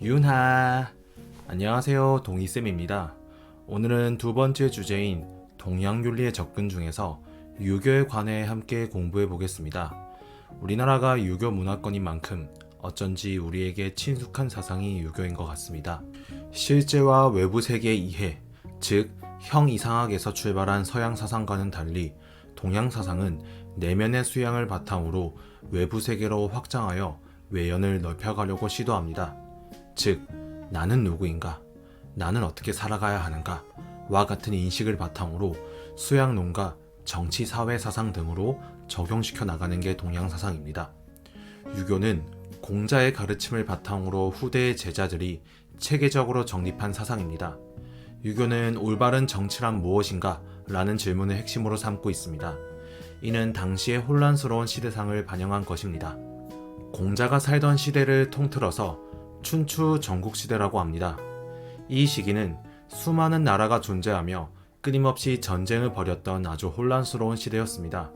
윤하. 안녕하세요, 동희쌤입니다. 오늘은 두 번째 주제인 동양윤리의 접근 중에서 유교에 관해 함께 공부해 보겠습니다. 우리나라가 유교 문화권인 만큼 어쩐지 우리에게 친숙한 사상이 유교인 것 같습니다. 실제와 외부 세계 이해, 즉 형이상학에서 출발한 서양 사상과는 달리 동양 사상은 내면의 수양을 바탕으로 외부 세계로 확장하여 외연을 넓혀가려고 시도합니다. 즉, 나는 누구인가? 나는 어떻게 살아가야 하는가? 와 같은 인식을 바탕으로 수양론과 정치, 사회, 사상 등으로 적용시켜 나가는 게 동양 사상입니다. 유교는 공자의 가르침을 바탕으로 후대의 제자들이 체계적으로 정립한 사상입니다. 유교는 올바른 정치란 무엇인가? 라는 질문을 핵심으로 삼고 있습니다. 이는 당시의 혼란스러운 시대상을 반영한 것입니다. 공자가 살던 시대를 통틀어서 춘추 전국시대라고 합니다. 이 시기는 수많은 나라가 존재하며 끊임없이 전쟁을 벌였던 아주 혼란스러운 시대였습니다.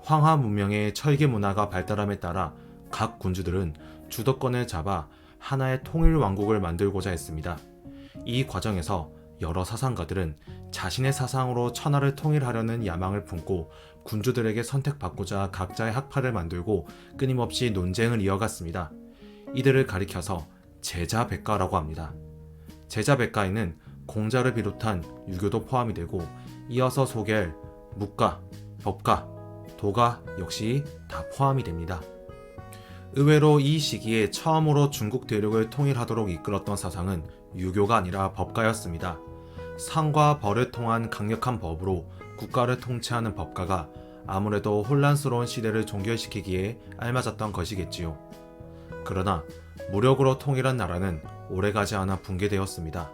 황하 문명의 철기 문화가 발달함에 따라 각 군주들은 주도권을 잡아 하나의 통일 왕국을 만들고자 했습니다. 이 과정에서 여러 사상가들은 자신의 사상으로 천하를 통일하려는 야망을 품고 군주들에게 선택받고자 각자의 학파를 만들고 끊임없이 논쟁을 이어갔습니다. 이들을 가리켜서 제자백가라고 합니다. 제자백가에는 공자를 비롯한 유교도 포함이 되고 이어서 소개할 묵가, 법가, 도가 역시 다 포함이 됩니다. 의외로 이 시기에 처음으로 중국 대륙을 통일하도록 이끌었던 사상은 유교가 아니라 법가였습니다. 상과 벌을 통한 강력한 법으로 국가를 통치하는 법가가 아무래도 혼란스러운 시대를 종결시키기에 알맞았던 것이겠지요. 그러나 무력으로 통일한 나라는 오래가지 않아 붕괴되었습니다.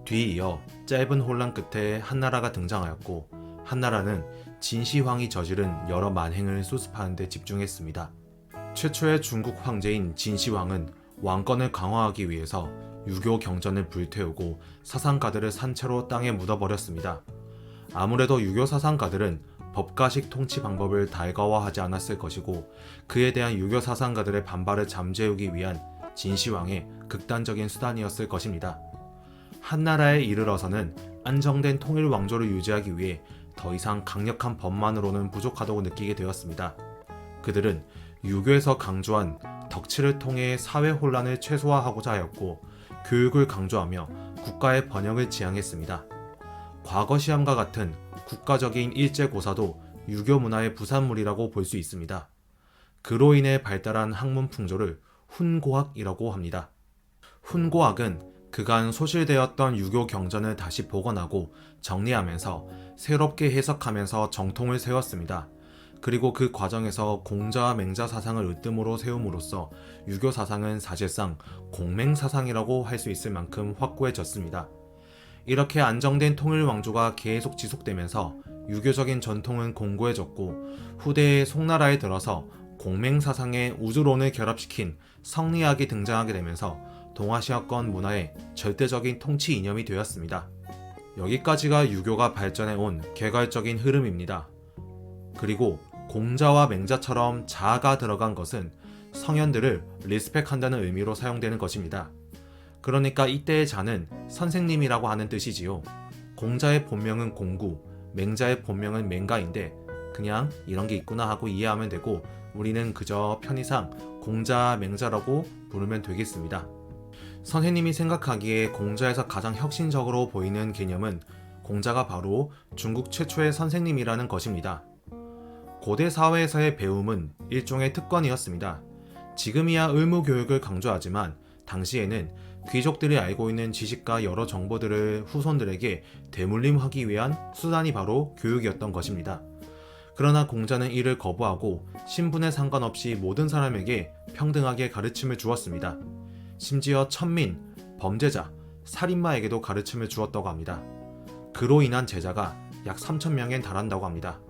뒤이어 짧은 혼란 끝에 한나라가 등장하였고 한나라는 진시황이 저지른 여러 만행을 수습하는 데 집중했습니다. 최초의 중국 황제인 진시황은 왕권을 강화하기 위해서 유교 경전을 불태우고 사상가들을 산채로 땅에 묻어버렸습니다. 아무래도 유교 사상가들은 법가식 통치 방법을 달가워하지 않았을 것이고 그에 대한 유교 사상가들의 반발을 잠재우기 위한 진시황의 극단적인 수단이었을 것입니다. 한나라에 이르러서는 안정된 통일 왕조를 유지하기 위해 더 이상 강력한 법만으로는 부족하다고 느끼게 되었습니다. 그들은 유교에서 강조한 덕치를 통해 사회 혼란을 최소화하고자 하였고 교육을 강조하며 국가의 번영을 지향했습니다. 과거 시험과 같은 국가적인 일제고사도 유교 문화의 부산물이라고 볼 수 있습니다. 그로 인해 발달한 학문 풍조를 훈고학이라고 합니다. 훈고학은 그간 소실되었던 유교 경전을 다시 복원하고 정리하면서 새롭게 해석하면서 정통을 세웠습니다. 그리고 그 과정에서 공자와 맹자 사상을 으뜸으로 세움으로써 유교 사상은 사실상 공맹사상이라고 할 수 있을 만큼 확고해졌습니다. 이렇게 안정된 통일 왕조가 계속 지속되면서 유교적인 전통은 공고해졌고 후대의 송나라에 들어서 공맹사상의 우주론을 결합시킨 성리학이 등장하게 되면서 동아시아권 문화의 절대적인 통치 이념이 되었습니다. 여기까지가 유교가 발전해온 개괄적인 흐름입니다. 그리고 공자와 맹자처럼 자가 들어간 것은 성현들을 리스펙한다는 의미로 사용되는 것입니다. 그러니까 이때의 자는 선생님이라고 하는 뜻이지요. 공자의 본명은 공구, 맹자의 본명은 맹가인데 그냥 이런 게 있구나 하고 이해하면 되고 우리는 그저 편의상 공자, 맹자라고 부르면 되겠습니다. 선생님이 생각하기에 공자에서 가장 혁신적으로 보이는 개념은 공자가 바로 중국 최초의 선생님이라는 것입니다. 고대 사회에서의 배움은 일종의 특권이었습니다. 지금이야 의무교육을 강조하지만 당시에는 귀족들이 알고 있는 지식과 여러 정보들을 후손들에게 대물림하기 위한 수단이 바로 교육이었던 것입니다. 그러나 공자는 이를 거부하고 신분에 상관없이 모든 사람에게 평등하게 가르침을 주었습니다. 심지어 천민, 범죄자, 살인마에게도 가르침을 주었다고 합니다. 그로 인한 제자가 약 3,000명에 달한다고 합니다.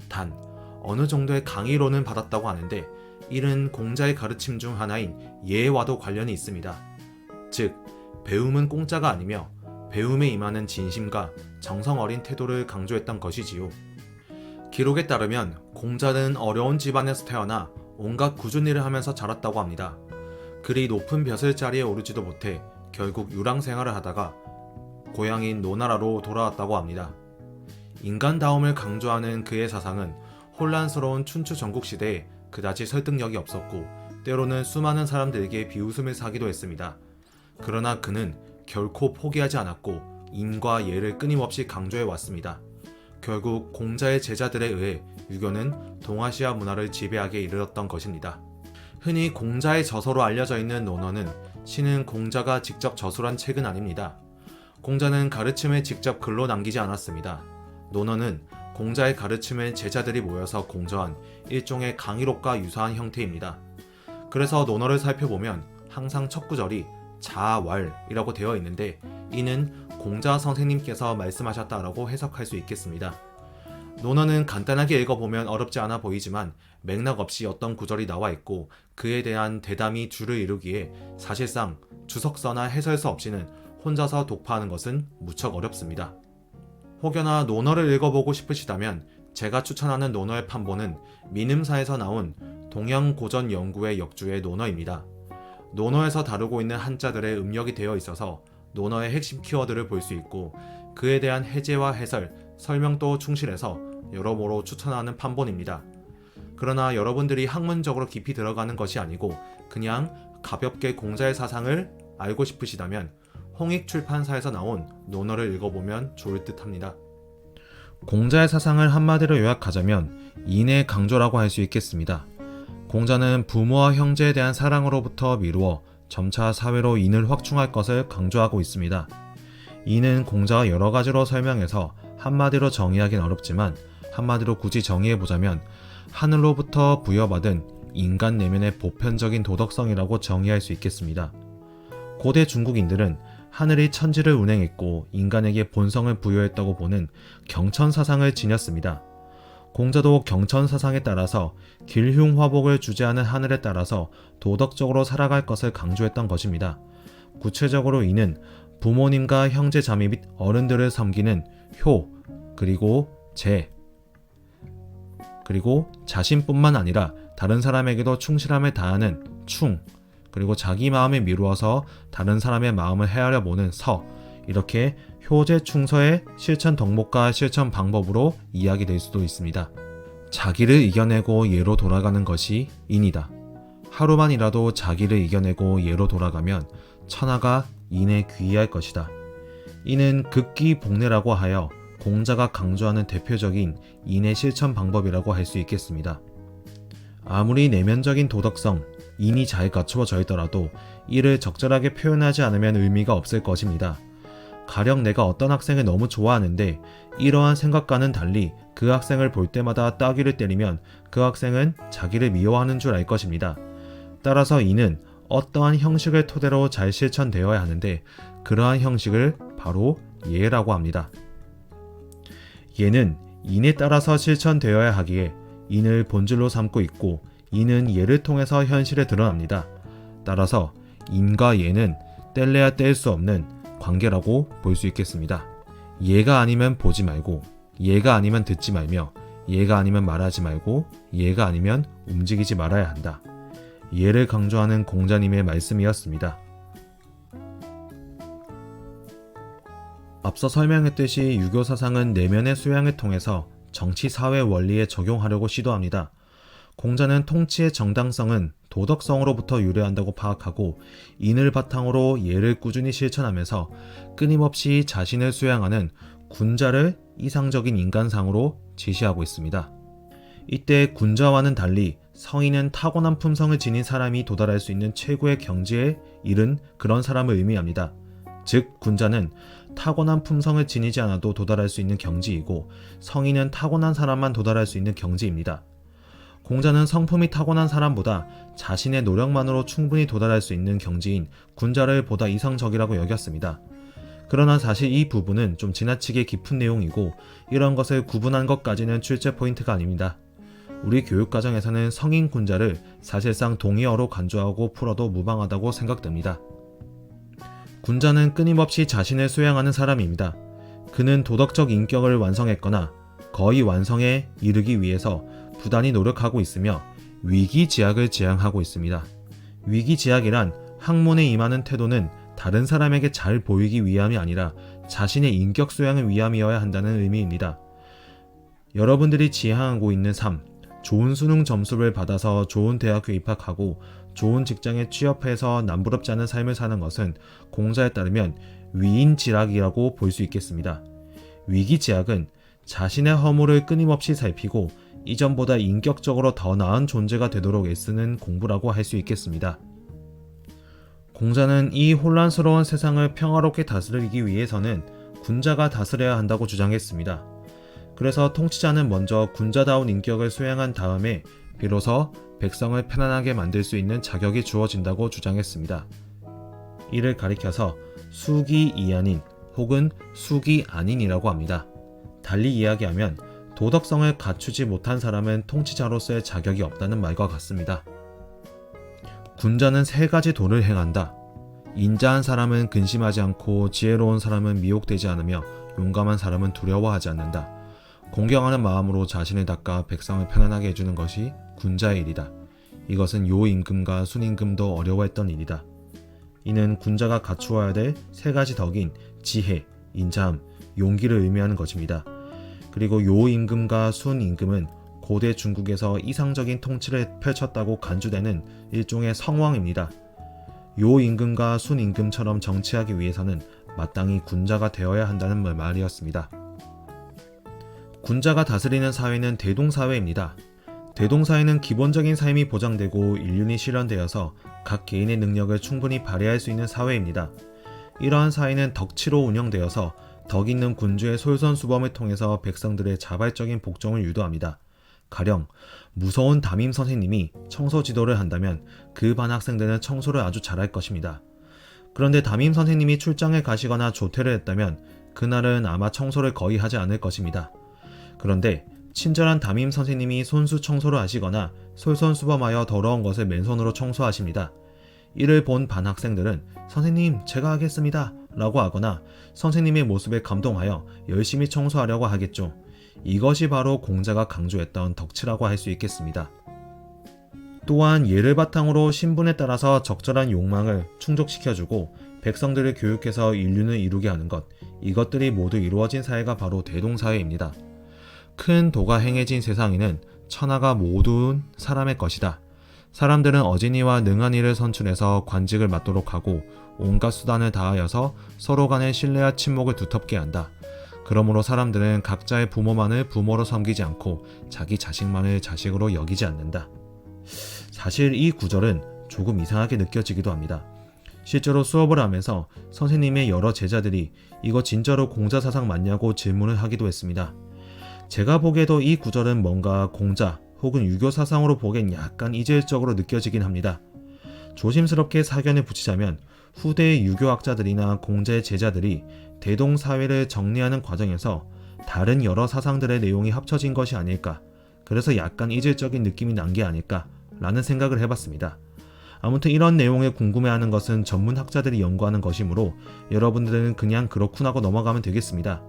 단, 어느 정도의 강의로는 받았다고 하는데 이는 공자의 가르침 중 하나인 예와도 관련이 있습니다. 즉, 배움은 공짜가 아니며 배움에 임하는 진심과 정성 어린 태도를 강조했던 것이지요. 기록에 따르면 공자는 어려운 집안에서 태어나 온갖 꾸준히 일을 하면서 자랐다고 합니다. 그리 높은 벼슬 자리에 오르지도 못해 결국 유랑 생활을 하다가 고향인 노나라로 돌아왔다고 합니다. 인간다움을 강조하는 그의 사상은 혼란스러운 춘추 전국시대에 그다지 설득력이 없었고 때로는 수많은 사람들에게 비웃음을 사기도 했습니다. 그러나 그는 결코 포기하지 않았고 인과 예를 끊임없이 강조해 왔습니다. 결국 공자의 제자들에 의해 유교는 동아시아 문화를 지배하게 이르렀던 것입니다. 흔히 공자의 저서로 알려져 있는 논어는 시는 공자가 직접 저술한 책은 아닙니다. 공자는 가르침을 직접 글로 남기지 않았습니다. 논어는 공자의 가르침을 제자들이 모여서 공저한 일종의 강의록과 유사한 형태입니다. 그래서 논어를 살펴보면 항상 첫 구절이 자왈이라고 되어 있는데 이는 공자 선생님께서 말씀하셨다라고 해석할 수 있겠습니다. 논어는 간단하게 읽어보면 어렵지 않아 보이지만 맥락 없이 어떤 구절이 나와 있고 그에 대한 대담이 줄을 이루기에 사실상 주석서나 해설서 없이는 혼자서 독파하는 것은 무척 어렵습니다. 혹여나 논어를 읽어보고 싶으시다면 제가 추천하는 논어의 판본은 민음사에서 나온 동양고전연구의 역주의 논어입니다. 논어에서 다루고 있는 한자들의 음력이 되어 있어서 논어의 핵심 키워드를 볼 수 있고 그에 대한 해제와 해설, 설명도 충실해서 여러모로 추천하는 판본입니다. 그러나 여러분들이 학문적으로 깊이 들어가는 것이 아니고 그냥 가볍게 공자의 사상을 알고 싶으시다면 홍익출판사에서 나온 논어를 읽어보면 좋을 듯 합니다. 공자의 사상을 한마디로 요약하자면 인의 강조라고 할 수 있겠습니다. 공자는 부모와 형제에 대한 사랑으로부터 미루어 점차 사회로 인을 확충할 것을 강조하고 있습니다. 인은 공자가 여러 가지로 설명해서 한마디로 정의하긴 어렵지만 한마디로 굳이 정의해보자면 하늘로부터 부여받은 인간 내면의 보편적인 도덕성이라고 정의할 수 있겠습니다. 고대 중국인들은 하늘이 천지를 운행했고 인간에게 본성을 부여했다고 보는 경천사상을 지녔습니다. 공자도 경천사상에 따라서 길흉화복을 주재하는 하늘에 따라서 도덕적으로 살아갈 것을 강조했던 것입니다. 구체적으로 이는 부모님과 형제 자매 및 어른들을 섬기는 효, 그리고 재, 그리고 자신뿐만 아니라 다른 사람에게도 충실함을 다하는 충, 그리고 자기 마음에 미루어서 다른 사람의 마음을 헤아려 보는 서, 이렇게 효제 충서의 실천 덕목과 실천 방법으로 이야기될 수도 있습니다. 자기를 이겨내고 예로 돌아가는 것이 인이다. 하루만이라도 자기를 이겨내고 예로 돌아가면 천하가 인에 귀의할 것이다. 이는 극기복례라고 하여 공자가 강조하는 대표적인 인의 실천 방법이라고 할 수 있겠습니다. 아무리 내면적인 도덕성, 인이 잘 갖추어져 있더라도 이를 적절하게 표현하지 않으면 의미가 없을 것입니다. 가령 내가 어떤 학생을 너무 좋아하는데 이러한 생각과는 달리 그 학생을 볼 때마다 따귀를 때리면 그 학생은 자기를 미워하는 줄 알 것입니다. 따라서 이는 어떠한 형식을 토대로 잘 실천되어야 하는데 그러한 형식을 바로 예라고 합니다. 예는 인에 따라서 실천되어야 하기에 인을 본질로 삼고 있고 인은 예를 통해서 현실에 드러납니다. 따라서 인과 예는 뗄래야 뗄 수 없는 관계라고 볼 수 있겠습니다. 예가 아니면 보지 말고, 예가 아니면 듣지 말며, 예가 아니면 말하지 말고, 예가 아니면 움직이지 말아야 한다. 예를 강조하는 공자님의 말씀이었습니다. 앞서 설명했듯이 유교 사상은 내면의 수양을 통해서 정치 사회 원리에 적용하려고 시도합니다. 공자는 통치의 정당성은 도덕성으로부터 유래한다고 파악하고 인을 바탕으로 예를 꾸준히 실천하면서 끊임없이 자신을 수양하는 군자를 이상적인 인간상으로 제시하고 있습니다. 이때 군자와는 달리 성인은 타고난 품성을 지닌 사람이 도달할 수 있는 최고의 경지에 이른 그런 사람을 의미합니다. 즉 군자는 타고난 품성을 지니지 않아도 도달할 수 있는 경지이고 성인은 타고난 사람만 도달할 수 있는 경지입니다. 공자는 성품이 타고난 사람보다 자신의 노력만으로 충분히 도달할 수 있는 경지인 군자를 보다 이상적이라고 여겼습니다. 그러나 사실 이 부분은 좀 지나치게 깊은 내용이고 이런 것을 구분한 것까지는 출제 포인트가 아닙니다. 우리 교육과정에서는 성인 군자를 사실상 동의어로 간주하고 풀어도 무방하다고 생각됩니다. 군자는 끊임없이 자신을 수양하는 사람입니다. 그는 도덕적 인격을 완성했거나 거의 완성에 이르기 위해서 부단히 노력하고 있으며 위기지약을 지향하고 있습니다. 위기지약이란 학문에 임하는 태도는 다른 사람에게 잘 보이기 위함이 아니라 자신의 인격 소양을 위함이어야 한다는 의미입니다. 여러분들이 지향하고 있는 삶, 좋은 수능 점수를 받아서 좋은 대학교 입학하고 좋은 직장에 취업해서 남부럽지 않은 삶을 사는 것은 공자에 따르면 위인지락이라고 볼 수 있겠습니다. 위기지약은 자신의 허물을 끊임없이 살피고 이전보다 인격적으로 더 나은 존재가 되도록 애쓰는 공부라고 할 수 있겠습니다. 공자는 이 혼란스러운 세상을 평화롭게 다스리기 위해서는 군자가 다스려야 한다고 주장했습니다. 그래서 통치자는 먼저 군자다운 인격을 수행한 다음에 비로소 백성을 편안하게 만들 수 있는 자격이 주어진다고 주장했습니다. 이를 가리켜서 수기이아닌 혹은 수기아닌이라고 합니다. 달리 이야기하면 도덕성을 갖추지 못한 사람은 통치자로서의 자격이 없다는 말과 같습니다. 군자는 세 가지 도를 행한다. 인자한 사람은 근심하지 않고 지혜로운 사람은 미혹되지 않으며 용감한 사람은 두려워하지 않는다. 공경하는 마음으로 자신을 닦아 백성을 편안하게 해주는 것이 군자의 일이다. 이것은 요임금과 순임금도 어려워했던 일이다. 이는 군자가 갖추어야 될 세 가지 덕인 지혜, 인자함, 용기를 의미하는 것입니다. 그리고 요임금과 순임금은 고대 중국에서 이상적인 통치를 펼쳤다고 간주되는 일종의 성왕입니다. 요임금과 순임금처럼 정치하기 위해서는 마땅히 군자가 되어야 한다는 말이었습니다. 군자가 다스리는 사회는 대동사회입니다. 대동사회는 기본적인 삶이 보장되고 인륜이 실현되어서 각 개인의 능력을 충분히 발휘할 수 있는 사회입니다. 이러한 사회는 덕치로 운영되어서 덕 있는 군주의 솔선수범을 통해서 백성들의 자발적인 복종을 유도합니다. 가령 무서운 담임 선생님이 청소 지도를 한다면 그 반 학생들은 청소를 아주 잘할 것입니다. 그런데 담임 선생님이 출장을 가시거나 조퇴를 했다면 그날은 아마 청소를 거의 하지 않을 것입니다. 그런데 친절한 담임 선생님이 손수 청소를 하시거나 솔선수범하여 더러운 것을 맨손으로 청소하십니다. 이를 본 반 학생들은 선생님 제가 하겠습니다 라고 하거나 선생님의 모습에 감동하여 열심히 청소하려고 하겠죠. 이것이 바로 공자가 강조했던 덕치라고 할 수 있겠습니다. 또한 예를 바탕으로 신분에 따라서 적절한 욕망을 충족시켜주고 백성들을 교육해서 인륜을 이루게 하는 것, 이것들이 모두 이루어진 사회가 바로 대동사회입니다. 큰 도가 행해진 세상에는 천하가 모두 사람의 것이다. 사람들은 어진이와 능한이를 선출해서 관직을 맡도록 하고 온갖 수단을 다하여서 서로 간의 신뢰와 친목을 두텁게 한다. 그러므로 사람들은 각자의 부모만을 부모로 섬기지 않고 자기 자식만을 자식으로 여기지 않는다. 사실 이 구절은 조금 이상하게 느껴지기도 합니다. 실제로 수업을 하면서 선생님의 여러 제자들이 이거 진짜로 공자 사상 맞냐고 질문을 하기도 했습니다. 제가 보기에도 이 구절은 뭔가 공자 혹은 유교 사상으로 보기엔 약간 이질적으로 느껴지긴 합니다. 조심스럽게 사견을 붙이자면 후대의 유교학자들이나 공자의 제자들이 대동사회를 정리하는 과정에서 다른 여러 사상들의 내용이 합쳐진 것이 아닐까, 그래서 약간 이질적인 느낌이 난 게 아닐까 라는 생각을 해봤습니다. 아무튼 이런 내용을 궁금해하는 것은 전문학자들이 연구하는 것이므로 여러분들은 그냥 그렇군 하고 넘어가면 되겠습니다.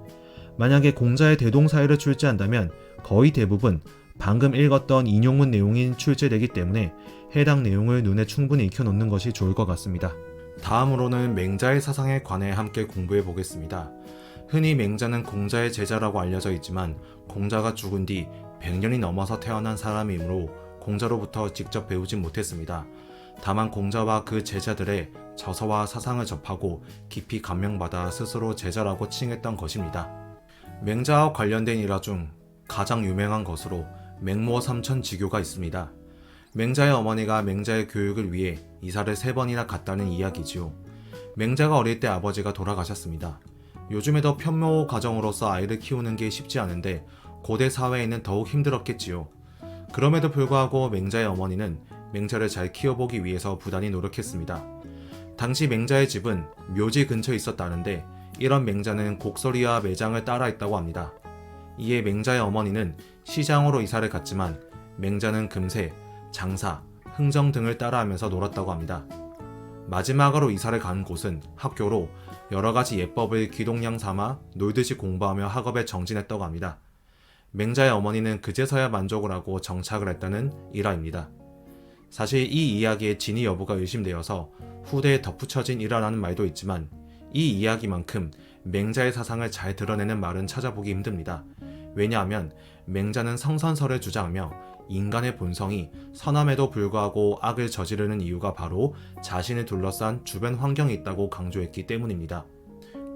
만약에 공자의 대동사회를 출제한다면 거의 대부분 방금 읽었던 인용문 내용이 출제되기 때문에 해당 내용을 눈에 충분히 익혀놓는 것이 좋을 것 같습니다. 다음으로는 맹자의 사상에 관해 함께 공부해 보겠습니다. 흔히 맹자는 공자의 제자라고 알려져 있지만 공자가 죽은 뒤 100년이 넘어서 태어난 사람이므로 공자로부터 직접 배우진 못했습니다. 다만 공자와 그 제자들의 저서와 사상을 접하고 깊이 감명받아 스스로 제자라고 칭했던 것입니다. 맹자와 관련된 일화 중 가장 유명한 것으로 맹모 삼천지교가 있습니다. 맹자의 어머니가 맹자의 교육을 위해 이사를 3번이나 갔다는 이야기지요. 맹자가 어릴 때 아버지가 돌아가셨습니다. 요즘에도 편모 가정으로서 아이를 키우는 게 쉽지 않은데 고대 사회에는 더욱 힘들었겠지요. 그럼에도 불구하고 맹자의 어머니는 맹자를 잘 키워보기 위해서 부단히 노력했습니다. 당시 맹자의 집은 묘지 근처에 있었다는데 이런 맹자는 곡설이와 매장을 따라 있다고 합니다. 이에 맹자의 어머니는 시장으로 이사를 갔지만 맹자는 금세 장사, 흥정 등을 따라하면서 놀았다고 합니다. 마지막으로 이사를 간 곳은 학교로 여러가지 예법을 기동량 삼아 놀듯이 공부하며 학업에 정진했다고 합니다. 맹자의 어머니는 그제서야 만족을 하고 정착을 했다는 일화입니다. 사실 이 이야기의 진위 여부가 의심되어서 후대에 덧붙여진 일화라는 말도 있지만 이 이야기만큼 맹자의 사상을 잘 드러내는 말은 찾아보기 힘듭니다. 왜냐하면 맹자는 성선설을 주장하며 인간의 본성이 선함에도 불구하고 악을 저지르는 이유가 바로 자신을 둘러싼 주변 환경에 있다고 강조했기 때문입니다.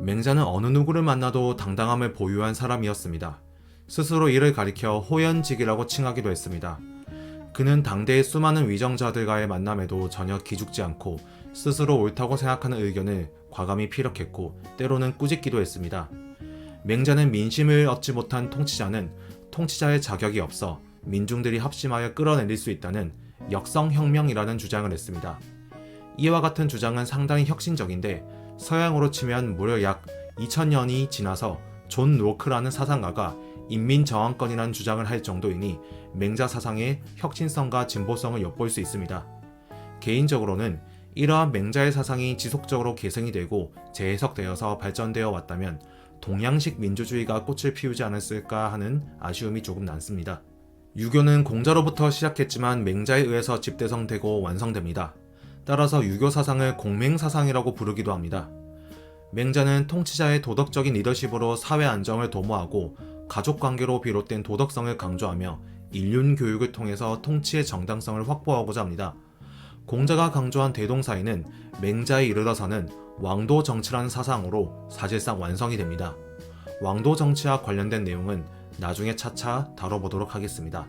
맹자는 어느 누구를 만나도 당당함을 보유한 사람이었습니다. 스스로 이를 가리켜 호연직이라고 칭하기도 했습니다. 그는 당대의 수많은 위정자들과의 만남에도 전혀 기죽지 않고 스스로 옳다고 생각하는 의견을 과감히 피력했고 때로는 꾸짖기도 했습니다. 맹자는 민심을 얻지 못한 통치자는 통치자의 자격이 없어 민중들이 합심하여 끌어내릴 수 있다는 역성혁명이라는 주장을 했습니다. 이와 같은 주장은 상당히 혁신적인데 서양으로 치면 무려 약 2000년이 지나서 존 로크라는 사상가가 인민저항권이라는 주장을 할 정도이니 맹자 사상의 혁신성과 진보성을 엿볼 수 있습니다. 개인적으로는 이러한 맹자의 사상이 지속적으로 계승이 되고 재해석되어서 발전되어 왔다면 동양식 민주주의가 꽃을 피우지 않았을까 하는 아쉬움이 조금 남습니다. 유교는 공자로부터 시작했지만 맹자에 의해서 집대성되고 완성됩니다. 따라서 유교 사상을 공맹사상이라고 부르기도 합니다. 맹자는 통치자의 도덕적인 리더십으로 사회 안정을 도모하고 가족관계로 비롯된 도덕성을 강조하며 인륜교육을 통해서 통치의 정당성을 확보하고자 합니다. 공자가 강조한 대동사회는 맹자에 이르러서는 왕도 정치라는 사상으로 사실상 완성이 됩니다. 왕도 정치와 관련된 내용은 나중에 차차 다뤄보도록 하겠습니다.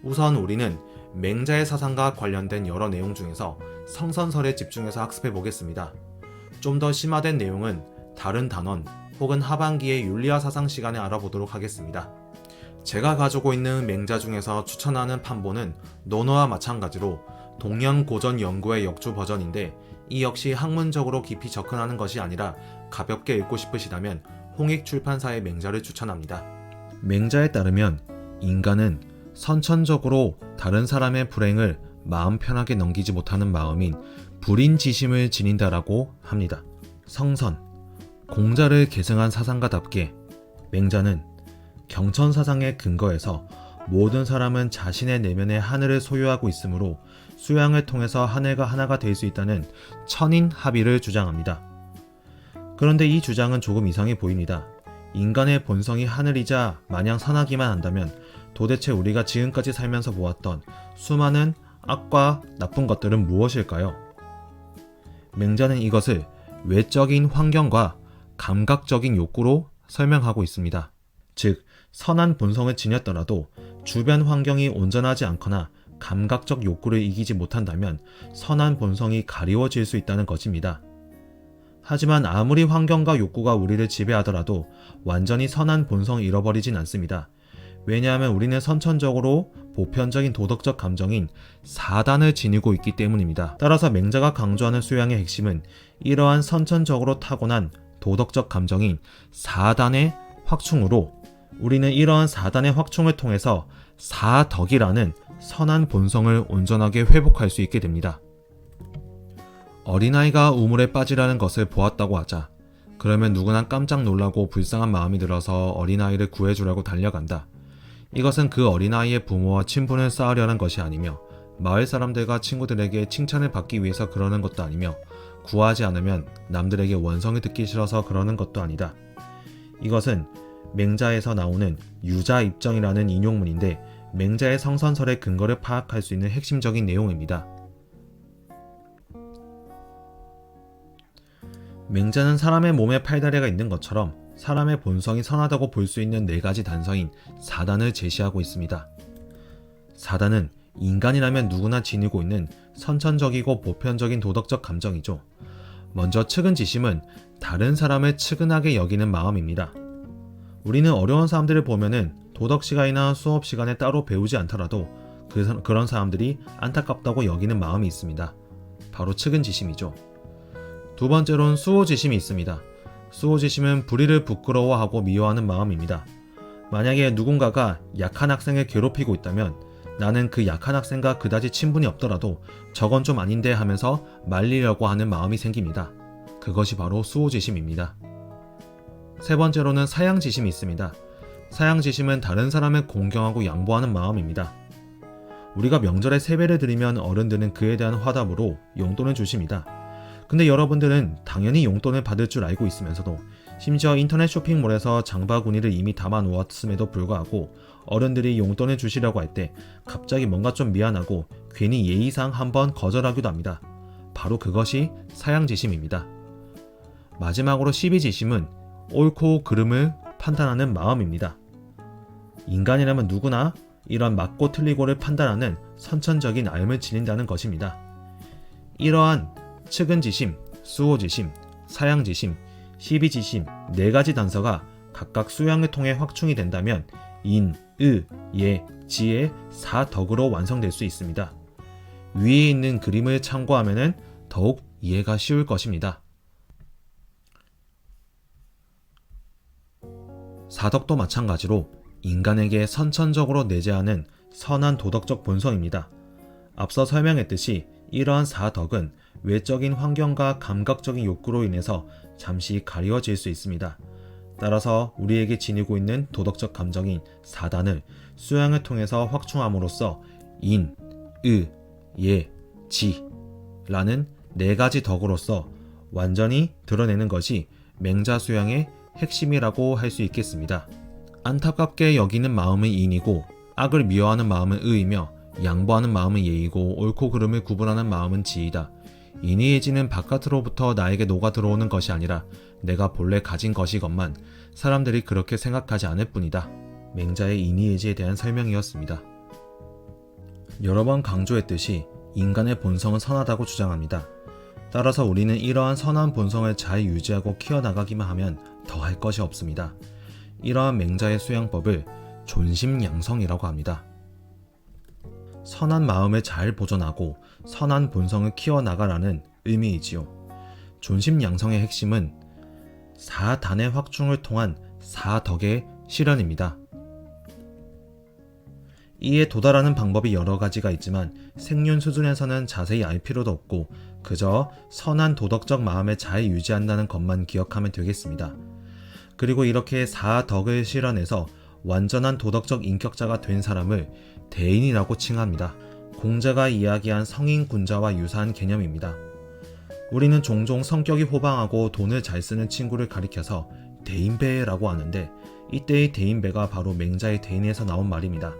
우선 우리는 맹자의 사상과 관련된 여러 내용 중에서 성선설에 집중해서 학습해 보겠습니다. 좀 더 심화된 내용은 다른 단원 혹은 하반기의 윤리화 사상 시간에 알아보도록 하겠습니다. 제가 가지고 있는 맹자 중에서 추천하는 판본은 논어와 마찬가지로 동양고전 연구의 역주 버전인데 이 역시 학문적으로 깊이 접근하는 것이 아니라 가볍게 읽고 싶으시다면 홍익출판사의 맹자를 추천합니다. 맹자에 따르면 인간은 선천적으로 다른 사람의 불행을 마음 편하게 넘기지 못하는 마음인 불인지심을 지닌다라고 합니다. 성선, 공자를 계승한 사상가답게 맹자는 경천사상의 근거에서 모든 사람은 자신의 내면의 하늘을 소유하고 있으므로 수양을 통해서 하늘과 하나가 될 수 있다는 천인합의를 주장합니다. 그런데 이 주장은 조금 이상해 보입니다. 인간의 본성이 하늘이자 마냥 선하기만 한다면 도대체 우리가 지금까지 살면서 보았던 수많은 악과 나쁜 것들은 무엇일까요? 맹자는 이것을 외적인 환경과 감각적인 욕구로 설명하고 있습니다. 즉, 선한 본성을 지녔더라도 주변 환경이 온전하지 않거나 감각적 욕구를 이기지 못한다면 선한 본성이 가리워질 수 있다는 것입니다. 하지만 아무리 환경과 욕구가 우리를 지배하더라도 완전히 선한 본성을 잃어버리진 않습니다. 왜냐하면 우리는 선천적으로 보편적인 도덕적 감정인 사단을 지니고 있기 때문입니다. 따라서 맹자가 강조하는 수양의 핵심은 이러한 선천적으로 타고난 도덕적 감정인 사단의 확충으로 우리는 이러한 사단의 확충을 통해서 사덕이라는 선한 본성을 온전하게 회복할 수 있게 됩니다. 어린아이가 우물에 빠지라는 것을 보았다고 하자. 그러면 누구나 깜짝 놀라고 불쌍한 마음이 들어서 어린아이를 구해주라고 달려간다. 이것은 그 어린아이의 부모와 친분을 쌓으려는 것이 아니며 마을 사람들과 친구들에게 칭찬을 받기 위해서 그러는 것도 아니며 구하지 않으면 남들에게 원성을 듣기 싫어서 그러는 것도 아니다. 이것은 맹자에서 나오는 유자입정이라는 인용문인데 맹자의 성선설의 근거를 파악할 수 있는 핵심적인 내용입니다. 맹자는 사람의 몸에 팔다리가 있는 것처럼 사람의 본성이 선하다고 볼 수 있는 4가지 단서인 사단을 제시하고 있습니다. 사단은 인간이라면 누구나 지니고 있는 선천적이고 보편적인 도덕적 감정이죠. 먼저 측은지심은 다른 사람을 측은하게 여기는 마음입니다. 우리는 어려운 사람들을 보면은 도덕 시간이나 수업 시간에 따로 배우지 않더라도 그런 사람들이 안타깝다고 여기는 마음이 있습니다. 바로 측은지심이죠. 두 번째로는 수호지심이 있습니다. 수호지심은 불의를 부끄러워하고 미워하는 마음입니다. 만약에 누군가가 약한 학생을 괴롭히고 있다면 나는 그 약한 학생과 그다지 친분이 없더라도 저건 좀 아닌데 하면서 말리려고 하는 마음이 생깁니다. 그것이 바로 수호지심입니다. 세 번째로는 사양지심이 있습니다. 사양지심은 다른 사람을 공경하고 양보하는 마음입니다. 우리가 명절에 세배를 드리면 어른들은 그에 대한 화답으로 용돈을 주십니다. 근데 여러분들은 당연히 용돈을 받을 줄 알고 있으면서도 심지어 인터넷 쇼핑몰에서 장바구니를 이미 담아 놓았음에도 불구하고 어른들이 용돈을 주시려고 할 때 갑자기 뭔가 좀 미안하고 괜히 예의상 한번 거절하기도 합니다. 바로 그것이 사양지심입니다. 마지막으로 12지심은 옳고 그름을 판단하는 마음입니다. 인간이라면 누구나 이런 맞고 틀리고를 판단하는 선천적인 앓을 지닌다는 것입니다. 이러한 측은지심, 수호지심, 사양지심, 12지심 4가지 단서가 각각 수양을 통해 확충이 된다면 인, 의, 예, 지의 4덕으로 완성될 수 있습니다. 위에 있는 그림을 참고하면 더욱 이해가 쉬울 것입니다. 4덕도 마찬가지로 인간에게 선천적으로 내재하는 선한 도덕적 본성입니다. 앞서 설명했듯이 이러한 4덕은 외적인 환경과 감각적인 욕구로 인해서 잠시 가리워질 수 있습니다. 따라서 우리에게 지니고 있는 도덕적 감정인 사단을 수양을 통해서 확충함으로써 인, 의, 예, 지라는 4가지 덕으로서 완전히 드러내는 것이 맹자 수양의 핵심이라고 할 수 있겠습니다. 안타깝게 여기는 마음은 인이고 악을 미워하는 마음은 의이며 양보하는 마음은 예이고 옳고 그름을 구분하는 마음은 지이다. 인의예지는 바깥으로부터 나에게 녹아 들어오는 것이 아니라 내가 본래 가진 것이건만 사람들이 그렇게 생각하지 않을 뿐이다. 맹자의 인의예지에 대한 설명이었습니다. 여러 번 강조했듯이 인간의 본성은 선하다고 주장합니다. 따라서 우리는 이러한 선한 본성을 잘 유지하고 키워나가기만 하면 더할 것이 없습니다. 이러한 맹자의 수양법을 존심양성이라고 합니다. 선한 마음을 잘 보존하고 선한 본성을 키워나가라는 의미이지요. 존심양성의 핵심은 4단의 확충을 통한 4덕의 실현입니다. 이에 도달하는 방법이 여러 가지가 있지만 생륜 수준에서는 자세히 알 필요도 없고 그저 선한 도덕적 마음을 잘 유지한다는 것만 기억하면 되겠습니다. 그리고 이렇게 4덕을 실현해서 완전한 도덕적 인격자가 된 사람을 대인이라고 칭합니다. 공자가 이야기한 성인 군자와 유사한 개념입니다. 우리는 종종 성격이 호방하고 돈을 잘 쓰는 친구를 가리켜서 대인배라고 하는데 이때의 대인배가 바로 맹자의 대인에서 나온 말입니다.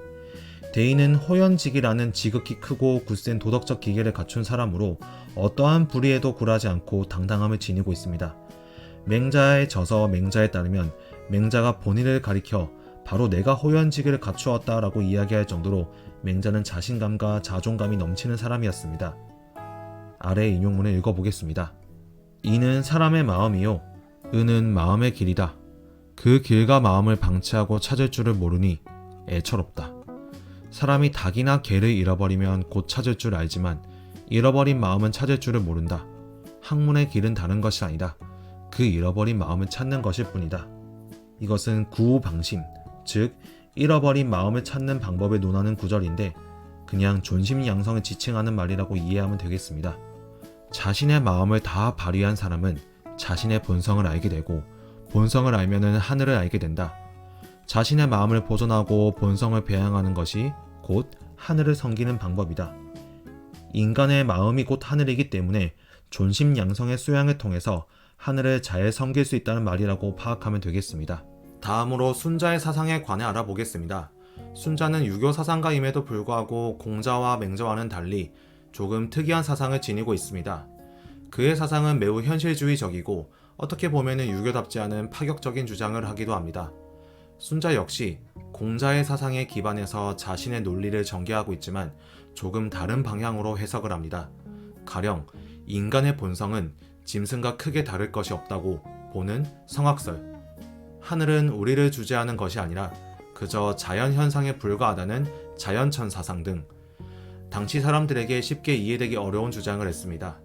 대인은 호연직이라는 지극히 크고 굳센 도덕적 기계를 갖춘 사람으로 어떠한 불의에도 굴하지 않고 당당함을 지니고 있습니다. 맹자의 저서 맹자에 따르면 맹자가 본인을 가리켜 바로 내가 호연지기를 갖추었다라고 이야기할 정도로 맹자는 자신감과 자존감이 넘치는 사람이었습니다. 아래 인용문을 읽어보겠습니다. 이는 사람의 마음이요 의는 마음의 길이다. 그 길과 마음을 방치하고 찾을 줄을 모르니 애처롭다. 사람이 닭이나 개를 잃어버리면 곧 찾을 줄 알지만 잃어버린 마음은 찾을 줄을 모른다. 학문의 길은 다른 것이 아니다. 그 잃어버린 마음을 찾는 것일 뿐이다. 이것은 구방심, 즉 잃어버린 마음을 찾는 방법을 논하는 구절인데 그냥 존심양성을 지칭하는 말이라고 이해하면 되겠습니다. 자신의 마음을 다 발휘한 사람은 자신의 본성을 알게 되고 본성을 알면은 하늘을 알게 된다. 자신의 마음을 보존하고 본성을 배양하는 것이 곧 하늘을 섬기는 방법이다. 인간의 마음이 곧 하늘이기 때문에 존심양성의 수양을 통해서 하늘을 잘 섬길 수 있다는 말이라고 파악하면 되겠습니다. 다음으로 순자의 사상에 관해 알아보겠습니다. 순자는 유교 사상가임에도 불구하고 공자와 맹자와는 달리 조금 특이한 사상을 지니고 있습니다. 그의 사상은 매우 현실주의적이고 어떻게 보면 유교답지 않은 파격적인 주장을 하기도 합니다. 순자 역시 공자의 사상에 기반해서 자신의 논리를 전개하고 있지만 조금 다른 방향으로 해석을 합니다. 가령 인간의 본성은 짐승과 크게 다를 것이 없다고 보는 성악설, 하늘은 우리를 주재하는 것이 아니라 그저 자연현상에 불과하다는 자연천 사상 등 당시 사람들에게 쉽게 이해되기 어려운 주장을 했습니다.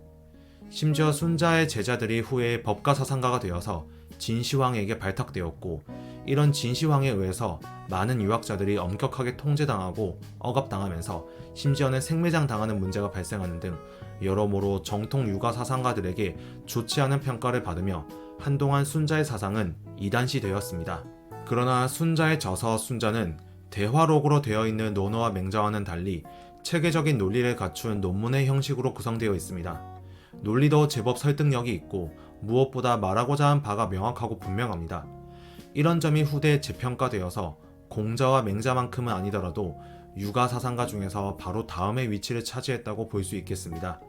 심지어 순자의 제자들이 후에 법가사상가가 되어서 진시황에게 발탁되었고 이런 진시황에 의해서 많은 유학자들이 엄격하게 통제당하고 억압당하면서 심지어는 생매장 당하는 문제가 발생하는 등 여러모로 정통 유가 사상가들에게 좋지 않은 평가를 받으며 한동안 순자의 사상은 이단시되었습니다. 그러나 순자의 저서 순자는 대화록으로 되어 있는 논어와 맹자와는 달리 체계적인 논리를 갖춘 논문의 형식으로 구성되어 있습니다. 논리도 제법 설득력이 있고 무엇보다 말하고자 한 바가 명확하고 분명합니다. 이런 점이 후대에 재평가되어서 공자와 맹자만큼은 아니더라도 유가 사상가 중에서 바로 다음의 위치를 차지했다고 볼 수 있겠습니다.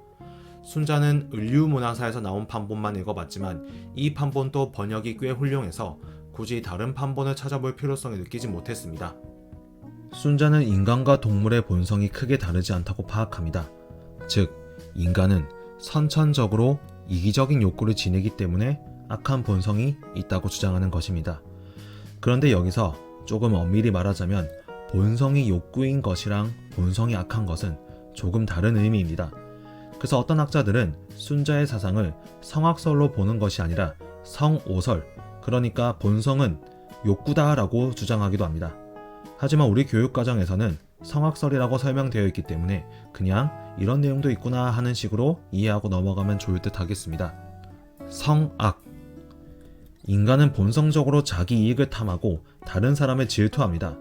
순자는 을류문화사에서 나온 판본만 읽어봤지만 이 판본도 번역이 꽤 훌륭해서 굳이 다른 판본을 찾아볼 필요성을 느끼지 못했습니다. 순자는 인간과 동물의 본성이 크게 다르지 않다고 파악합니다. 즉, 인간은 선천적으로 이기적인 욕구를 지니기 때문에 악한 본성이 있다고 주장하는 것입니다. 그런데 여기서 조금 엄밀히 말하자면 본성이 욕구인 것이랑 본성이 악한 것은 조금 다른 의미입니다. 그래서 어떤 학자들은 순자의 사상을 성악설로 보는 것이 아니라 성오설, 그러니까 본성은 욕구다라고 주장하기도 합니다. 하지만 우리 교육과정에서는 성악설이라고 설명되어 있기 때문에 그냥 이런 내용도 있구나 하는 식으로 이해하고 넘어가면 좋을 듯 하겠습니다. 성악. 인간은 본성적으로 자기 이익을 탐하고 다른 사람을 질투합니다.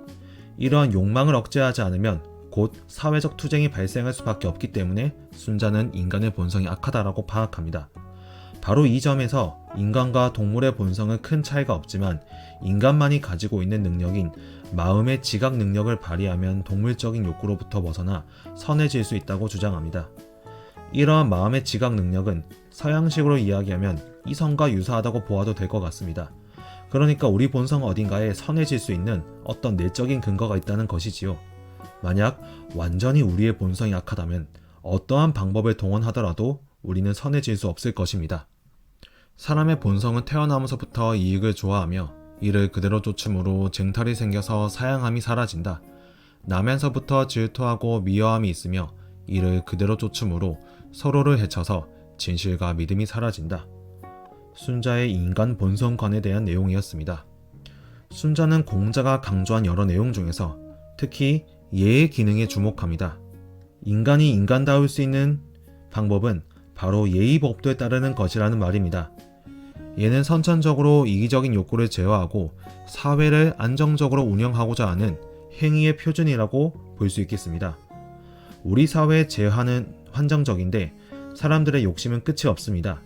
이러한 욕망을 억제하지 않으면 곧 사회적 투쟁이 발생할 수밖에 없기 때문에 순자는 인간의 본성이 악하다라고 파악합니다. 바로 이 점에서 인간과 동물의 본성은 큰 차이가 없지만 인간만이 가지고 있는 능력인 마음의 지각 능력을 발휘하면 동물적인 욕구로부터 벗어나 선해질 수 있다고 주장합니다. 이러한 마음의 지각 능력은 서양식으로 이야기하면 이성과 유사하다고 보아도 될 것 같습니다. 그러니까 우리 본성 어딘가에 선해질 수 있는 어떤 내적인 근거가 있다는 것이지요. 만약 완전히 우리의 본성이 악하다면 어떠한 방법을 동원하더라도 우리는 선해질 수 없을 것입니다. 사람의 본성은 태어나면서부터 이익을 좋아하며 이를 그대로 쫓음으로 쟁탈이 생겨서 사양함이 사라진다. 나면서부터 질투하고 미워함이 있으며 이를 그대로 쫓음으로 서로를 해쳐서 진실과 믿음이 사라진다. 순자의 인간 본성관에 대한 내용이었습니다. 순자는 공자가 강조한 여러 내용 중에서 특히 예의 기능에 주목합니다. 인간이 인간다울 수 있는 방법은 바로 예의 법도에 따르는 것이라는 말입니다. 얘는 선천적으로 이기적인 욕구를 제어하고 사회를 안정적으로 운영하고자 하는 행위의 표준이라고 볼 수 있겠습니다. 우리 사회의 재화는 환정적인데 사람들의 욕심은 끝이 없습니다.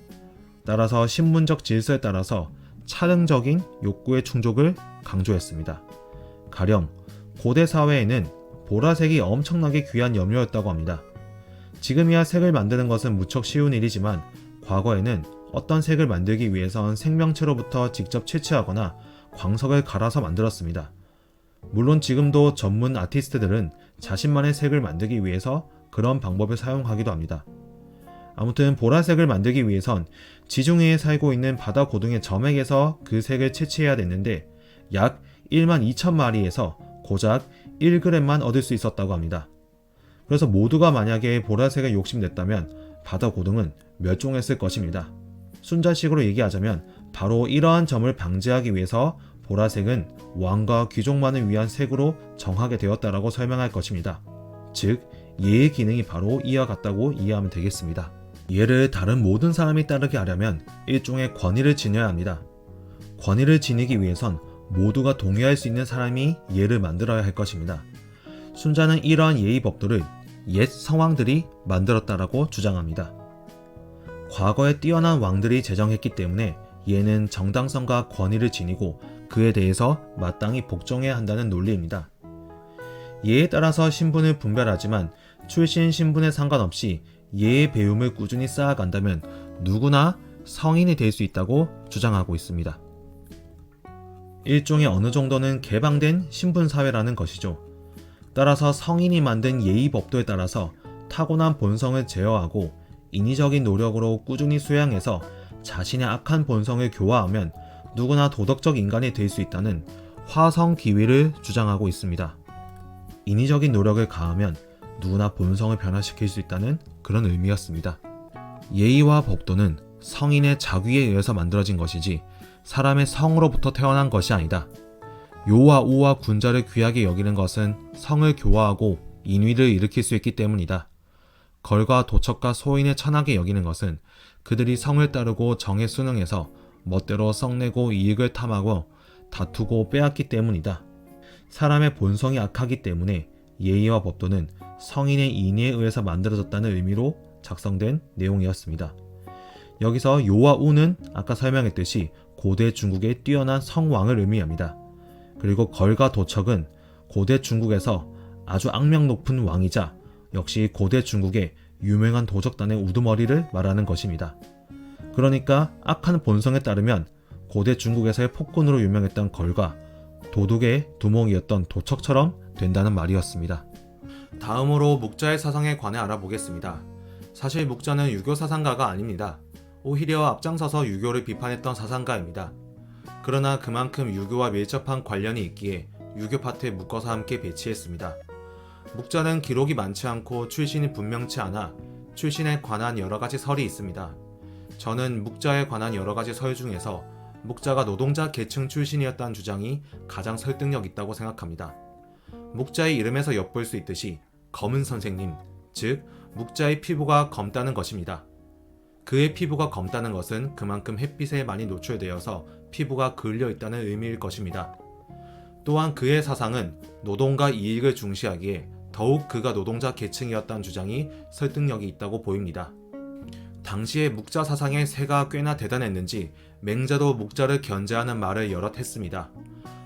따라서 신분적 질서에 따라서 차등적인 욕구의 충족을 강조했습니다. 가령 고대 사회에는 보라색이 엄청나게 귀한 염료였다고 합니다. 지금이야 색을 만드는 것은 무척 쉬운 일이지만 과거에는 어떤 색을 만들기 위해선 생명체로부터 직접 채취하거나 광석을 갈아서 만들었습니다. 물론 지금도 전문 아티스트들은 자신만의 색을 만들기 위해서 그런 방법을 사용하기도 합니다. 아무튼 보라색을 만들기 위해선 지중해에 살고 있는 바다 고등의 점액에서 그 색을 채취해야 됐는데 약 12,000마리에서 고작 1g만 얻을 수 있었다고 합니다. 그래서 모두가 만약에 보라색을 욕심냈다면 바다 고등은 멸종했을 것입니다. 순자식으로 얘기하자면 바로 이러한 점을 방지하기 위해서 보라색은 왕과 귀족만을 위한 색으로 정하게 되었다라고 설명할 것입니다. 즉, 예의 기능이 바로 이와 같다고 이해하면 되겠습니다. 예를 다른 모든 사람이 따르게 하려면 일종의 권위를 지녀야 합니다. 권위를 지니기 위해선 모두가 동의할 수 있는 사람이 예를 만들어야 할 것입니다. 순자는 이러한 예의 법도를 옛 성왕들이 만들었다라고 주장합니다. 과거에 뛰어난 왕들이 제정했기 때문에 예는 정당성과 권위를 지니고 그에 대해서 마땅히 복종해야 한다는 논리입니다. 예에 따라서 신분을 분별하지만 출신 신분에 상관없이 예의 배움을 꾸준히 쌓아간다면 누구나 성인이 될 수 있다고 주장하고 있습니다. 일종의 어느 정도는 개방된 신분사회라는 것이죠. 따라서 성인이 만든 예의 법도에 따라서 타고난 본성을 제어하고 인위적인 노력으로 꾸준히 수양해서 자신의 악한 본성을 교화하면 누구나 도덕적 인간이 될 수 있다는 화성기위를 주장하고 있습니다. 인위적인 노력을 가하면 누구나 본성을 변화시킬 수 있다는 그런 의미였습니다. 예의와 법도는 성인의 자귀에 의해서 만들어진 것이지 사람의 성으로부터 태어난 것이 아니다. 요와 우와 군자를 귀하게 여기는 것은 성을 교화하고 인위를 일으킬 수 있기 때문이다. 걸과 도척과 소인을 천하게 여기는 것은 그들이 성을 따르고 정에 순응해서 멋대로 썩내고 이익을 탐하고 다투고 빼앗기 때문이다. 사람의 본성이 악하기 때문에 예의와 법도는 성인의 인의에 의해서 만들어졌다는 의미로 작성된 내용이었습니다. 여기서 요와 우는 아까 설명했듯이 고대 중국의 뛰어난 성왕을 의미합니다. 그리고 걸과 도척은 고대 중국에서 아주 악명 높은 왕이자 역시 고대 중국의 유명한 도적단의 우두머리를 말하는 것입니다. 그러니까 악한 본성에 따르면 고대 중국에서의 폭군으로 유명했던 걸과 도둑의 두목이었던 도척처럼 된다는 말이었습니다. 다음으로 묵자의 사상에 관해 알아보겠습니다. 사실 묵자는 유교 사상가가 아닙니다. 오히려 앞장서서 유교를 비판했던 사상가입니다. 그러나 그만큼 유교와 밀접한 관련이 있기에 유교 파트에 묶어서 함께 배치했습니다. 묵자는 기록이 많지 않고 출신이 분명치 않아 출신에 관한 여러가지 설이 있습니다. 저는 묵자에 관한 여러가지 설 중에서 묵자가 노동자 계층 출신이었다는 주장이 가장 설득력 있다고 생각합니다. 묵자의 이름에서 엿볼 수 있듯이 검은 선생님, 즉 묵자의 피부가 검다는 것입니다. 그의 피부가 검다는 것은 그만큼 햇빛에 많이 노출되어서 피부가 그을려 있다는 의미일 것입니다. 또한 그의 사상은 노동과 이익을 중시하기에 더욱 그가 노동자 계층이었다는 주장이 설득력이 있다고 보입니다. 당시의 묵자 사상의 세가 꽤나 대단했는지 맹자도 묵자를 견제하는 말을 여럿 했습니다.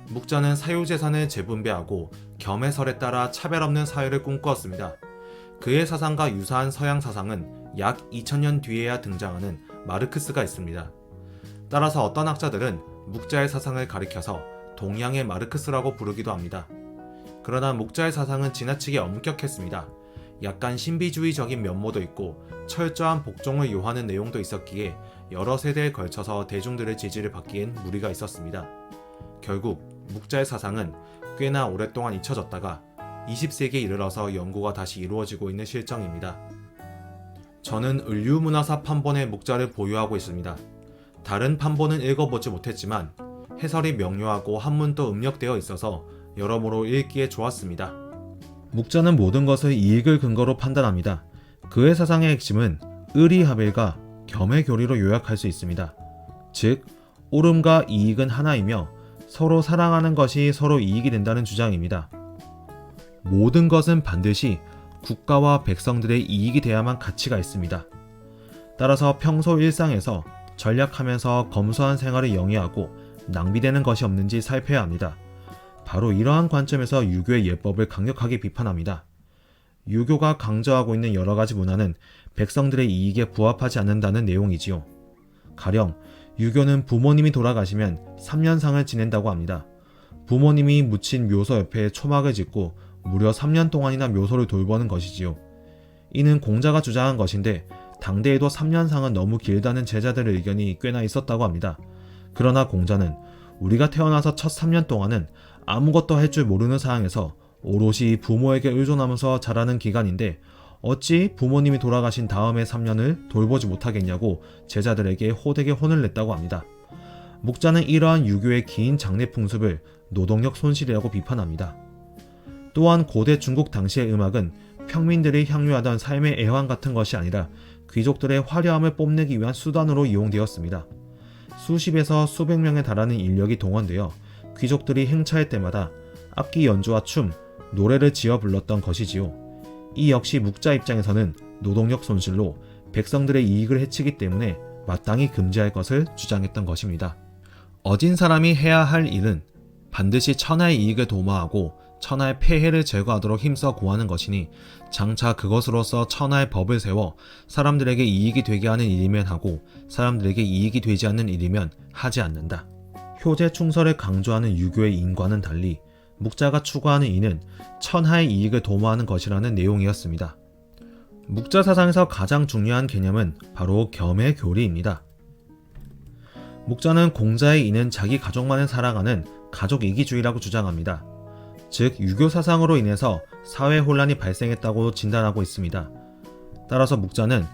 묵자는 사유재산을 재분배하고 겸해설에 따라 차별 없는 사회를 꿈꾸었습니다. 그의 사상과 유사한 서양 사상은 약 2000년 뒤에야 등장하는 마르크스가 있습니다. 따라서 어떤 학자들은 묵자의 사상을 가리켜서 동양의 마르크스라고 부르기도 합니다. 그러나 묵자의 사상은 지나치게 엄격했습니다. 약간 신비주의적인 면모도 있고 철저한 복종을 요하는 내용도 있었기에 여러 세대에 걸쳐서 대중들의 지지를 받기엔 무리가 있었습니다. 결국 묵자의 사상은 꽤나 오랫동안 잊혀졌다가 20세기에 이르러서 연구가 다시 이루어지고 있는 실정입니다. 저는 을류문화사 판본의 묵자를 보유하고 있습니다. 다른 판본은 읽어보지 못했지만 해설이 명료하고 한문도 음력되어 있어서 여러모로 읽기에 좋았습니다. 묵자는 모든 것을 이익을 근거로 판단합니다. 그의 사상의 핵심은 의리합일과 겸해교리로 요약할 수 있습니다. 즉, 옳음과 이익은 하나이며 서로 사랑하는 것이 서로 이익이 된다는 주장입니다. 모든 것은 반드시 국가와 백성들의 이익이 돼야만 가치가 있습니다. 따라서 평소 일상에서 전략하면서 검소한 생활을 영위하고 낭비되는 것이 없는지 살펴야 합니다. 바로 이러한 관점에서 유교의 예법을 강력하게 비판합니다. 유교가 강조하고 있는 여러가지 문화는 백성들의 이익에 부합하지 않는다는 내용이지요. 가령 유교는 부모님이 돌아가시면 3년상을 지낸다고 합니다. 부모님이 묻힌 묘소 옆에 초막을 짓고 무려 3년 동안이나 묘소를 돌보는 것이지요. 이는 공자가 주장한 것인데 당대에도 3년상은 너무 길다는 제자들의 의견이 꽤나 있었다고 합니다. 그러나 공자는 우리가 태어나서 첫 3년 동안은 아무것도 할 줄 모르는 상황에서 오롯이 부모에게 의존하면서 자라는 기간인데 어찌 부모님이 돌아가신 다음의 3년을 돌보지 못하겠냐고 제자들에게 호되게 혼을 냈다고 합니다. 묵자는 이러한 유교의 긴 장례 풍습을 노동력 손실이라고 비판합니다. 또한 고대 중국 당시의 음악은 평민들이 향유하던 삶의 애환 같은 것이 아니라 귀족들의 화려함을 뽐내기 위한 수단으로 이용되었습니다. 수십에서 수백 명에 달하는 인력이 동원되어 귀족들이 행차할 때마다 악기 연주와 춤, 노래를 지어 불렀던 것이지요. 이 역시 묵자 입장에서는 노동력 손실로 백성들의 이익을 해치기 때문에 마땅히 금지할 것을 주장했던 것입니다. 어진 사람이 해야 할 일은 반드시 천하의 이익을 도모하고 천하의 폐해를 제거하도록 힘써 구하는 것이니 장차 그것으로서 천하의 법을 세워 사람들에게 이익이 되게 하는 일이면 하고 사람들에게 이익이 되지 않는 일이면 하지 않는다. 효제 충설을 강조하는 유교의 인과는 달리 묵자가 추구하는 이는 천하의 이익을 도모하는 것이라는 내용이었습니다. 묵자 사상에서 가장 중요한 개념은 바로 겸해교리입니다. 묵자는 공자의 이는 자기 가족만을 사랑하는 가족이기주의라고 주장합니다. 즉 유교 사상으로 인해서 사회 혼란이 발생했다고 진단하고 있습니다. 따라서 묵자는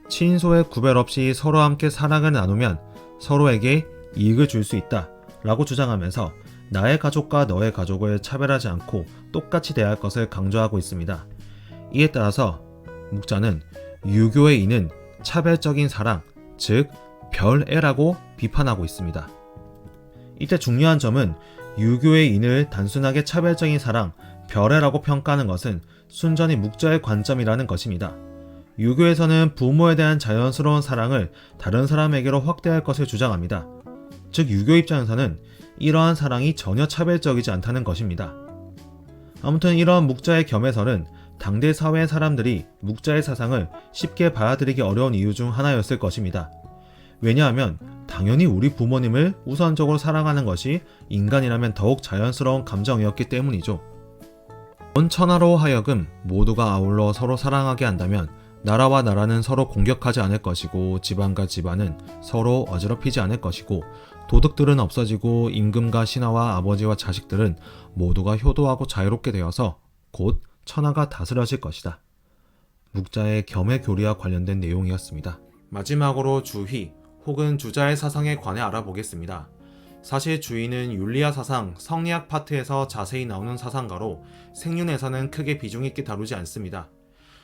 친소의 구별 없이 서로 함께 사랑을 나누면 서로에게 이익을 줄 수 있다 라고 주장하면서 나의 가족과 너의 가족을 차별하지 않고 똑같이 대할 것을 강조하고 있습니다. 이에 따라서 묵자는 유교의 이는 차별적인 사랑, 즉 별애라고 비판하고 있습니다. 이때 중요한 점은 유교의 인을 단순하게 차별적인 사랑, 별애라고 평가하는 것은 순전히 묵자의 관점이라는 것입니다. 유교에서는 부모에 대한 자연스러운 사랑을 다른 사람에게로 확대할 것을 주장합니다. 즉 유교 입장에서는 이러한 사랑이 전혀 차별적이지 않다는 것입니다. 아무튼 이러한 묵자의 겸해설은 당대 사회의 사람들이 묵자의 사상을 쉽게 받아들이기 어려운 이유 중 하나였을 것입니다. 왜냐하면 당연히 우리 부모님을 우선적으로 사랑하는 것이 인간이라면 더욱 자연스러운 감정이었기 때문이죠. 온 천하로 하여금 모두가 아울러 서로 사랑하게 한다면 나라와 나라는 서로 공격하지 않을 것이고 집안과 집안은 서로 어지럽히지 않을 것이고 도둑들은 없어지고 임금과 신하와 아버지와 자식들은 모두가 효도하고 자유롭게 되어서 곧 천하가 다스려질 것이다. 묵자의 겸해 교리와 관련된 내용이었습니다. 마지막으로 주희 혹은 주자의 사상에 관해 알아보겠습니다. 사실 주희는 윤리학 사상, 성리학 파트에서 자세히 나오는 사상가로 생륜에서는 크게 비중 있게 다루지 않습니다.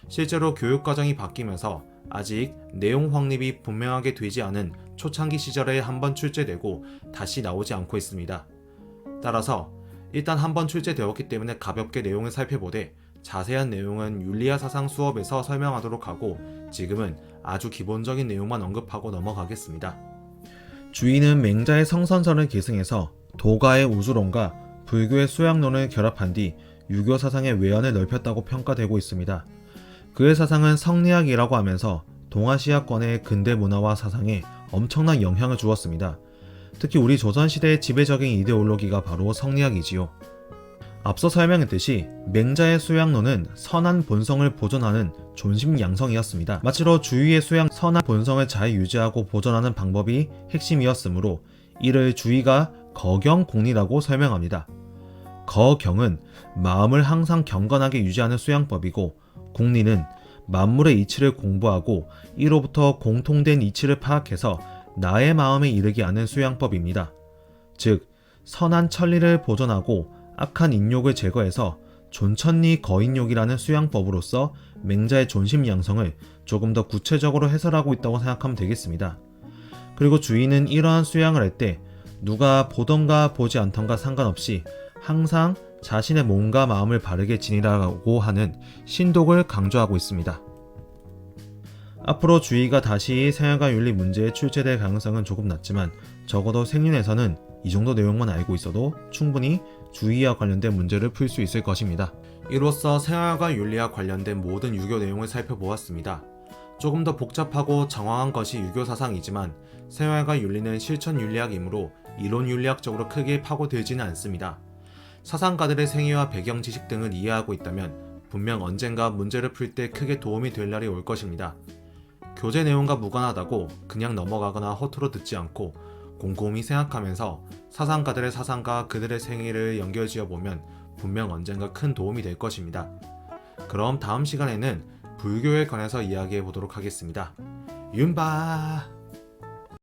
실제로 교육과정이 바뀌면서 아직 내용 확립이 분명하게 되지 않은 초창기 시절에 한번 출제되고 다시 나오지 않고 있습니다. 따라서 일단 한번 출제되었기 때문에 가볍게 내용을 살펴보되 자세한 내용은 윤리학 사상 수업에서 설명하도록 하고 지금은 아주 기본적인 내용만 언급하고 넘어가겠습니다. 주희는 맹자의 성선설을 계승해서 도가의 우주론과 불교의 수양론을 결합한 뒤 유교 사상의 외연을 넓혔다고 평가되고 있습니다. 그의 사상은 성리학이라고 하면서 동아시아권의 근대 문화와 사상에 엄청난 영향을 주었습니다. 특히 우리 조선시대의 지배적인 이데올로기가 바로 성리학이지요. 앞서 설명했듯이 맹자의 수양론은 선한 본성을 보존하는 존심양성이었습니다. 마치로 주희의 수양 선한 본성을 잘 유지하고 보존하는 방법이 핵심이었으므로 이를 주희가 거경공리라고 설명합니다. 거경은 마음을 항상 경건하게 유지하는 수양법이고 공리는 만물의 이치를 공부하고 이로부터 공통된 이치를 파악해서 나의 마음에 이르게 하는 수양법입니다. 즉 선한 천리를 보존하고 악한 인욕을 제거해서 존천리 거인욕이라는 수양법으로서 맹자의 존심양성을 조금 더 구체적으로 해설하고 있다고 생각하면 되겠습니다. 그리고 주희는 이러한 수양을 할 때 누가 보던가 보지 않던가 상관없이 항상 자신의 몸과 마음을 바르게 지니라고 하는 신독을 강조하고 있습니다. 앞으로 주희가 다시 생활과 윤리 문제에 출제될 가능성은 조금 낮지만 적어도 생륜에서는 이 정도 내용만 알고 있어도 충분히 주희와 관련된 문제를 풀 수 있을 것입니다. 이로써 생활과 윤리와 관련된 모든 유교 내용을 살펴보았습니다. 조금 더 복잡하고 장황한 것이 유교 사상이지만 생활과 윤리는 실천 윤리학이므로 이론 윤리학적으로 크게 파고들지는 않습니다. 사상가들의 생애와 배경 지식 등을 이해하고 있다면 분명 언젠가 문제를 풀 때 크게 도움이 될 날이 올 것입니다. 교재 내용과 무관하다고 그냥 넘어가거나 허투루 듣지 않고 곰곰이 생각하면서 사상가들의 사상과 그들의 생애를 연결지어 보면 분명 언젠가 큰 도움이 될 것입니다. 그럼 다음 시간에는 불교에 관해서 이야기해 보도록 하겠습니다. 윤바!